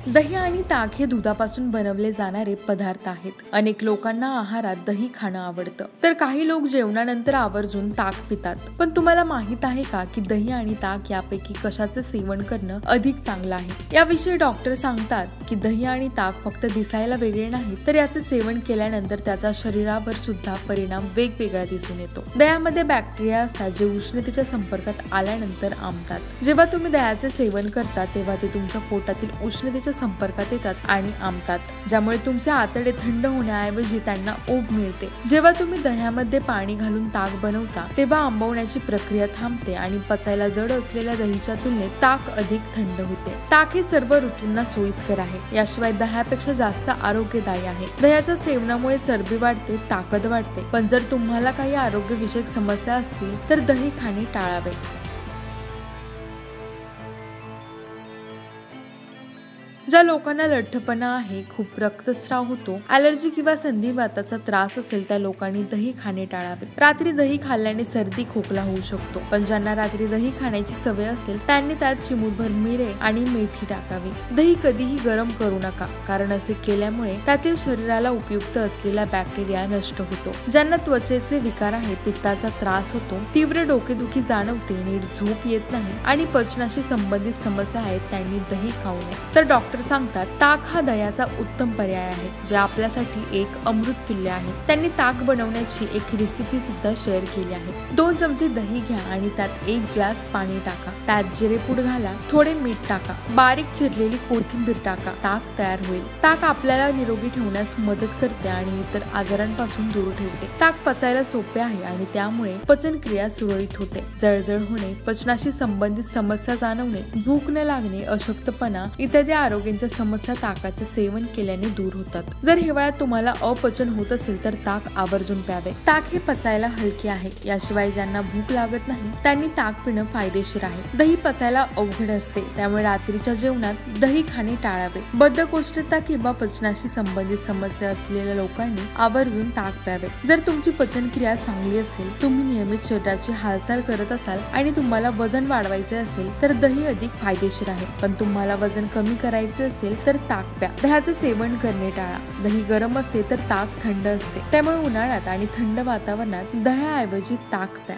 दही आणि ताक हे दुधापासून बनवले जाणारे पदार्थ आहेत. अनेक लोकांना आहारात दही खाणं आवडतं, तर काही लोक जेवणानंतर आवर्जून ताक पितात. पण तुम्हाला माहित आहे का की दही आणि ताक यापैकी कशाचे सेवन करणं अधिक चांगलं आहे? याविषयी डॉक्टर सांगतात की दही आणि ताक फक्त दिसायला वेगळे नाही, तर याचे सेवन केल्यानंतर त्याचा शरीरावर सुद्धा परिणाम वेगवेगळा दिसून येतो. दह्यामध्ये बॅक्टेरिया असतात जे उष्णतेच्या संपर्कात आल्यानंतर आंबतात. जेव्हा तुम्ही दह्याचे सेवन करता तेव्हा ते तुमच्या पोटातील उष्णतेच्या संपर्कात येतात आणि आंबतात, ज्यामुळे तुमचे आतडे थंड होण्याऐवजी त्यांना ऊब मिळते. जेव्हा तुम्ही दह्यामध्ये पाणी घालून ताक बनवता तेव्हा आंबवण्याची प्रक्रिया थांबते आणि पचायला जड असलेल्या दहीच्या तुलनेत ताक अधिक थंड होते. ताक हे सर्व ऋतूंना सोयीस्कर आहे. याशिवाय दह्यापेक्षा जास्त आरोग्यदायी आहे. दह्याच्या सेवनामुळे चरबी वाढते, ताकद वाढते. पण जर तुम्हाला काही आरोग्यविषयक समस्या असतील तर दही खाणे टाळावे. ज्या लोकांना लठ्ठपणा आहे, खूप रक्तस्राव होतो, ॲलर्जी किंवा संधिवाताचा त्रास असेल त्या लोकांनी दही खाणे टाळावे. रात्री दही खाल्ल्याने सर्दी खोकला होऊ शकतो, पण ज्यांना रात्री दही खाण्याची सवय असेल त्यांनी त्यात चिमूटभर मिरे आणि मेथी टाकावी. दही कधीही गरम करू नका, कारण असे केल्यामुळे त्यातील शरीराला उपयुक्त असलेला बॅक्टेरिया नष्ट होतो. ज्यांना त्वचेचे विकार आहेत, पित्ताचा त्रास होतो, तीव्र डोकेदुखी जाणवते, नीट झोप येत नाही आणि पचनाशी संबंधित समस्या आहेत त्यांनी दही खाऊ नये. तर डॉक्टर सांगतात ताक हा दह्याचा उत्तम पर्याय आहे, जे आपल्यासाठी एक अमृत तुल्य आहे. त्यांनी ताक बनवण्याची एक रेसिपी सुद्धा शेअर केली आहे. 2 चमचे दही घ्या आणि त्यात 1 ग्लास पाणी टाका. त्यात जिरेपूड घाला, थोडे मीठ टाका, बारीक चिरलेली कोथिंबीर टाका. ताक तयार होईल. ताक आपल्याला निरोगी ठेवण्यास मदत करते आणि इतर आजारांपासून दूर ठेवते. ताक पचायला सोपे आहे आणि त्यामुळे पचनक्रिया सुरळीत होते. जळजळ होणे, पचनाशी संबंधित समस्या जाणवणे, भूक न लागणे, अशक्तपणा इत्यादी आरोग्याच्या समस्या ताकाचे सेवन केल्याने दूर होतात. जर हिवाळ्यात तुम्हाला अपचन होत असेल तर ताक आवर्जून प्यावे. ताक हे पचायला हलके आहे. याशिवाय ज्यांना भूक लागत नाही त्यांनी ताक पिणं फायदेशीर आहे. दही पचायला अवघड असते, त्यामुळे रात्रीच्या जेवणात दही खाणे टाळावे. बद्धकोष्ठता किंवा पचनाशी संबंधित समस्या असलेल्या लोकांनी आवर्जून ताक प्यावे. जर तुमची पचनक्रिया चांगली असेल, तुम्ही नियमित शरीराची हालचाल करत असाल आणि तुम्हाला वजन वाढवायचे असेल तर दही अधिक फायदेशीर आहे. पण तुम्हाला वजन कमी करायचे असेल तर ताक प्या. दह्याचे सेवन करणे टाळा. दही गरम असते तर ताक थंड असते, त्यामुळे उन्हाळ्यात आणि थंड वातावरणात दह्याऐवजी ताक प्या.